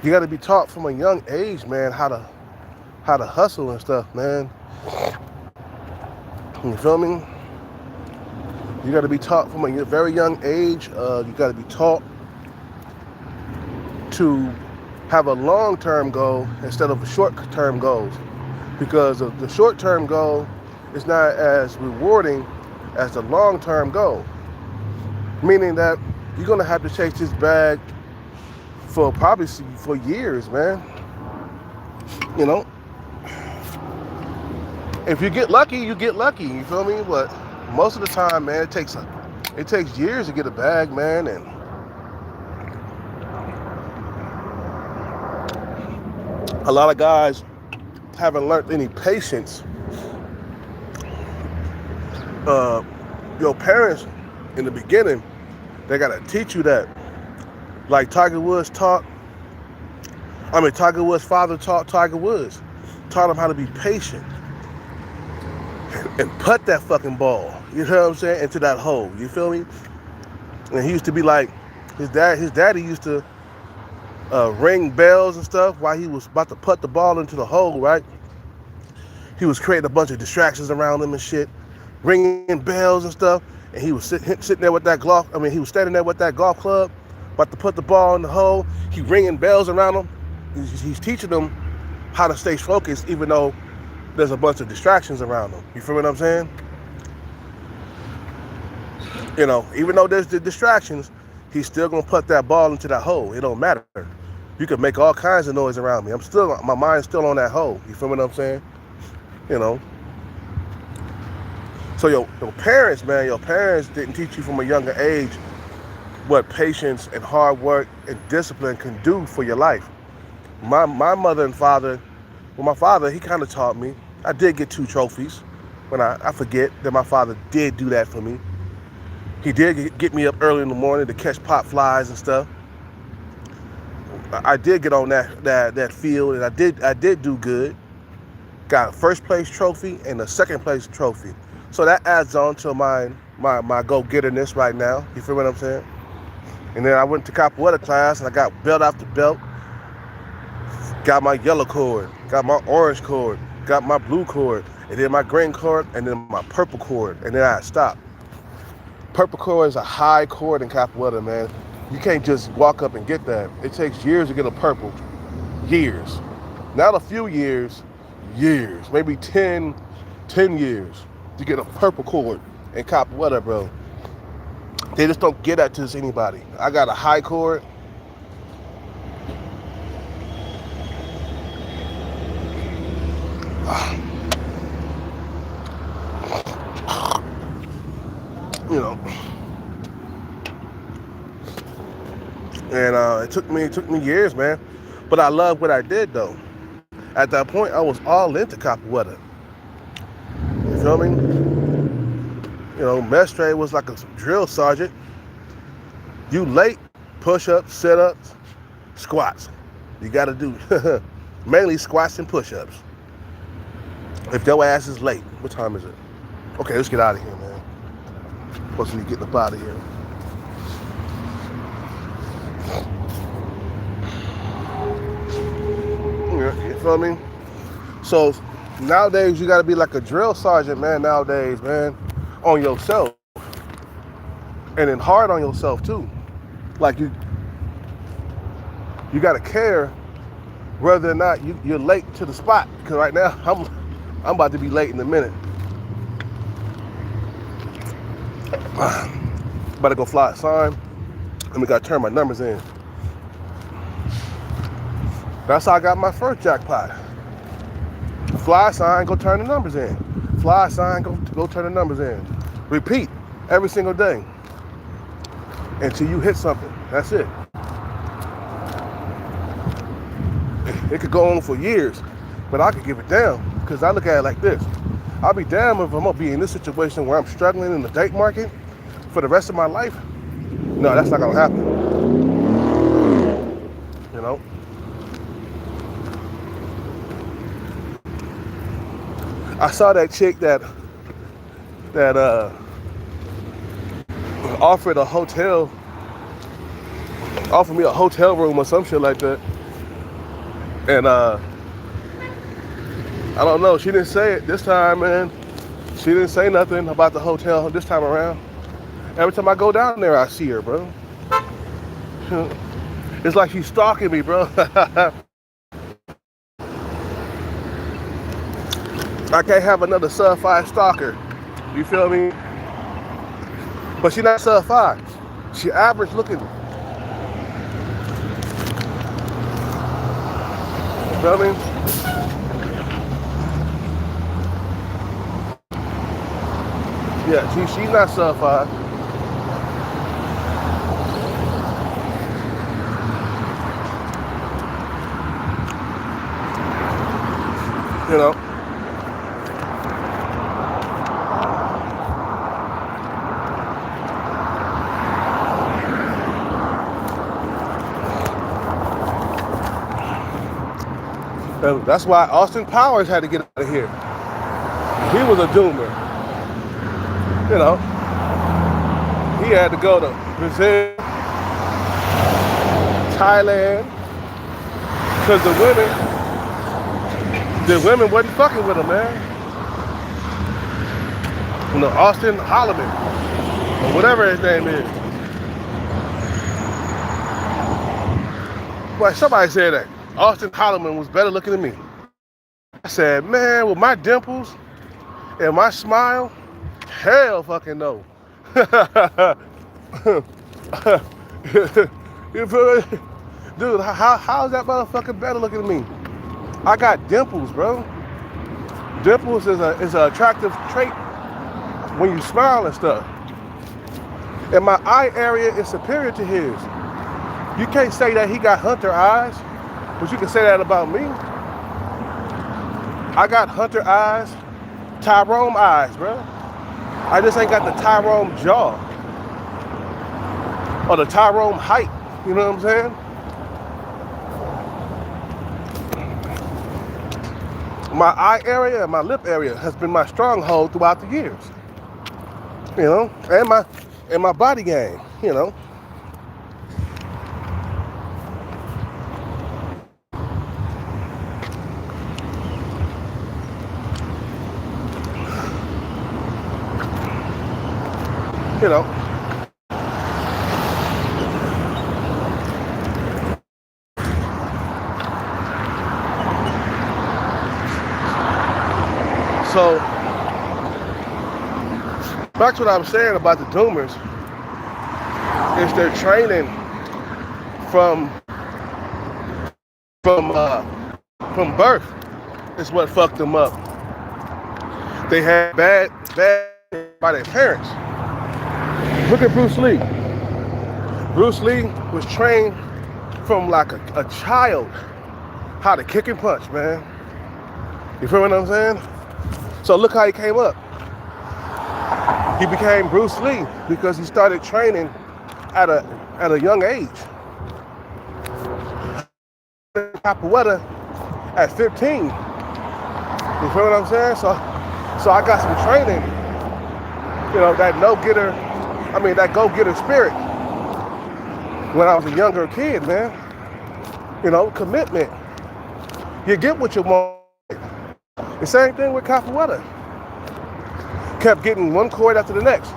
You got to be taught from a young age, man, how to hustle and stuff, man. You feel me? You got to be taught from a very young age. You got to be taught to have a long-term goal instead of short-term goals, because the short-term goal is not as rewarding as the long-term goal. Meaning that you're gonna have to chase this bag for probably for years, man. You know, if you get lucky, you get lucky. You feel me? But most of the time, man, it takes years to get a bag, man, and a lot of guys haven't learned any patience. Your parents, in the beginning, they gotta teach you that. Like Tiger Woods' father taught Tiger Woods, taught him how to be patient and put that fucking ball, you know what I'm saying, into that hole. You feel me? And he used to be like, his daddy used to ring bells and stuff while he was about to put the ball into the hole, right? He was creating a bunch of distractions around him and shit, ringing bells and stuff. And he was sitting there with that golf. I mean, he was standing there with that golf club, about to put the ball in the hole. He ringing bells around him. He's teaching them how to stay focused, even though there's a bunch of distractions around them. You feel what I'm saying? You know, even though there's the distractions, he's still gonna put that ball into that hole. It don't matter. You can make all kinds of noise around me. My mind's still on that hole. You feel what I'm saying? You know. So your parents, man, your parents didn't teach you from a younger age what patience and hard work and discipline can do for your life. My mother and father, well, my father, he kind of taught me. I did get 2 trophies. When I forget that my father did do that for me. He did get me up early in the morning to catch pop flies and stuff. I did get on that field, and I did do good. Got a first place trophy and a second place trophy. So that adds on to my go-getterness right now. You feel what I'm saying? And then I went to capoeira class, and I got belt after belt. Got my yellow cord, got my orange cord, got my blue cord, and then my green cord, and then my purple cord, and then I stopped. Purple cord is a high cord in capoeira, man. You can't just walk up and get that. It takes years to get a purple. Years. Not a few years, years. Maybe 10 years to get a purple cord in capoeira, bro. They just don't get that to just anybody. I got a high cord. You know. And it took me years, man. But I love what I did, though. At that point, I was all into capoeira. You feel me? You know, Mestre was like a drill sergeant. You late, push-ups, sit-ups, squats. You got to do mainly squats and push-ups. If your ass is late, what time is it? Okay, let's get out of here, man. Supposed to be getting up out of here. You feel me? So nowadays you gotta be like a drill sergeant, man, nowadays, man, on yourself. And then hard on yourself too. Like you gotta care whether or not you're late to the spot. Because right now I'm about to be late in a minute. About to go fly a sign, and we gotta turn my numbers in. That's how I got my first jackpot. Fly a sign, go turn the numbers in. Fly a sign, go turn the numbers in. Repeat every single day until you hit something. That's it. It could go on for years, but I could give it down because I look at it like this. I'll be damned if I'm gonna be in this situation where I'm struggling in the date market for the rest of my life. No, that's not gonna happen. You know? I saw that chick that offered me a hotel room or some shit like that. And I don't know, she didn't say it this time, man. She didn't say nothing about the hotel this time around. Every time I go down there, I see her, bro. It's like she's stalking me, bro. I can't have another sub 5 stalker. You feel me? But she not sub 5. She average looking. You feel me? Yeah, she's not sub 5. You know. And that's why Austin Powers had to get out of here. He was a doomer. You know. He had to go to Brazil, Thailand, because the women wasn't fucking with him, man. Austin Holloman, or whatever his name is. Well, somebody said that Austin Holloman was better looking than me. I said, man, with my dimples and my smile, hell fucking no. You feel me? Dude, how is that motherfucker better looking than me? I got dimples, bro. Dimples is an attractive trait when you smile and stuff. And my eye area is superior to his. You can't say that he got hunter eyes, but you can say that about me. I got hunter eyes, Tyrone eyes, bro. I just ain't got the Tyrone jaw or the Tyrone height. You know what I'm saying? My eye area and my lip area has been my stronghold throughout the years. You know, and my body game, you know. You know. So, back to what I was saying about the Doomers, is their training from birth is what fucked them up. They had bad by their parents. Look at Bruce Lee. Bruce Lee was trained from like a child how to kick and punch, man. You feel what I'm saying? So look how he came up. He became Bruce Lee because he started training at a young age. Capoeira at 15. You feel what I'm saying? So I got some training, you know, that go-getter spirit when I was a younger kid, man. You know, commitment. You get what you want. The same thing with Capoeira. Kept getting one cord after the next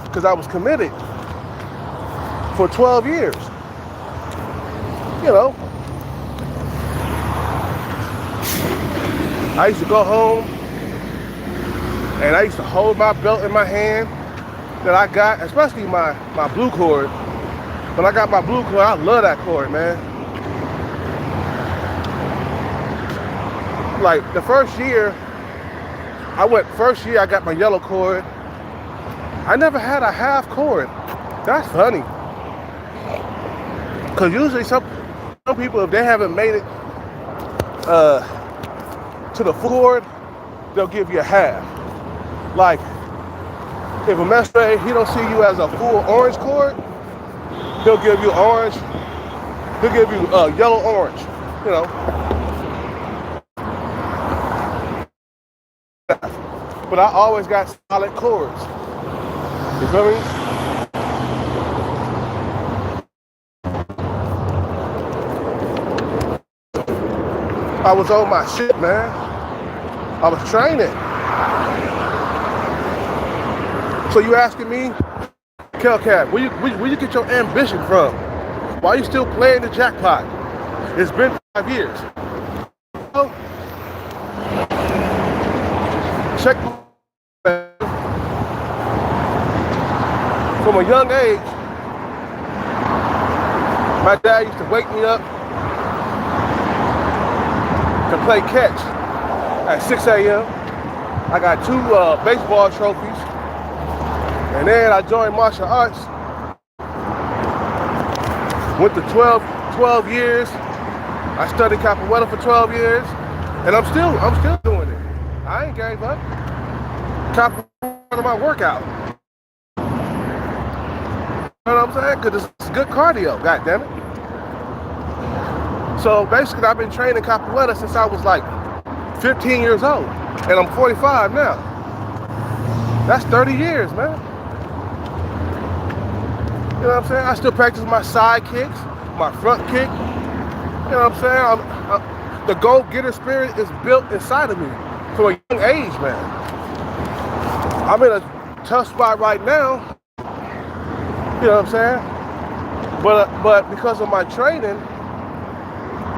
because I was committed for 12 years. You know, I used to go home and I used to hold my belt in my hand that I got, especially my blue cord. When I got my blue cord, I love that cord, man. Like the first year I got my yellow cord. I never had a half cord. That's funny. Cause usually some people, if they haven't made it to the full cord, they'll give you a half. Like if a master, he don't see you as a full orange cord, he'll give you orange. He'll give you yellow orange. You know. But I always got solid chords. You feel me? I was on my shit, man. I was training. So you asking me, Kelcat, where you get your ambition from? Why are you still playing the jackpot? It's been 5 years. Oh. Check. From a young age, my dad used to wake me up to play catch at 6 a.m. I got 2 baseball trophies, and then I joined martial arts. Went to 12 years. I studied Capoeira for 12 years, and I'm still doing it. I ain't gave up. Capoeira my workout. You know what I'm saying? Because it's good cardio, goddammit. So basically, I've been training Capoeira since I was like 15 years old. And I'm 45 now. That's 30 years, man. You know what I'm saying? I still practice my side kicks, my front kick. You know what I'm saying? The go-getter spirit is built inside of me from a young age, man. I'm in a tough spot right now. You know what I'm saying? But because of my training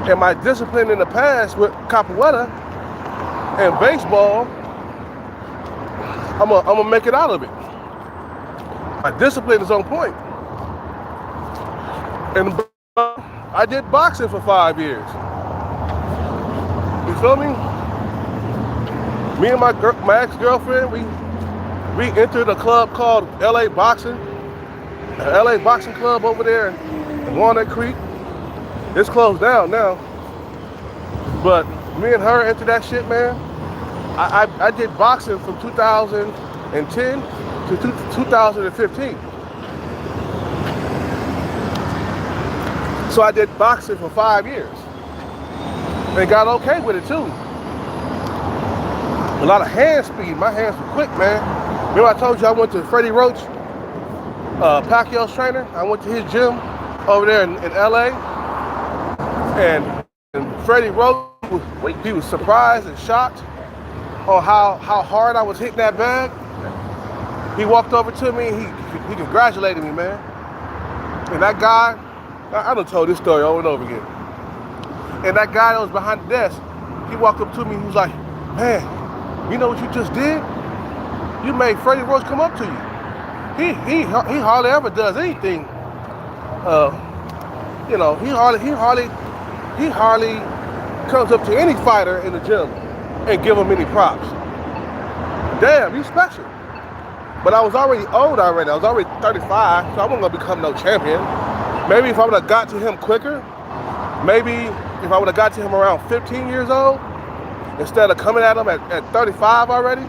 and my discipline in the past with capoeira and baseball, I'm gonna make it out of it. My discipline is on point. And I did boxing for 5 years. You feel me? Me and my ex-girlfriend, we entered a club called LA Boxing. An LA Boxing Club over there in Walnut Creek. It's closed down now. But me and her entered that shit, man. I did boxing from 2010 to 2015. So I did boxing for 5 years. And got okay with it too. A lot of hand speed. My hands were quick, man. Remember I told you I went to Freddie Roach, Pacquiao's trainer. I went to his gym over there in LA. And Freddie Roach, he was surprised and shocked on how hard I was hitting that bag. He walked over to me, he congratulated me, man. And that guy, I done told this story over and over again. And that guy that was behind the desk, he walked up to me, he was like, man, you know what you just did? You made Freddie Roach come up to you. He hardly ever does anything. You know, he hardly comes up to any fighter in the gym and give him any props. Damn, you special. But I was already old already. I was already 35, so I wasn't gonna become no champion. Maybe if I would have got to him quicker, maybe if I would have got to him around 15 years old, instead of coming at him at 35 already,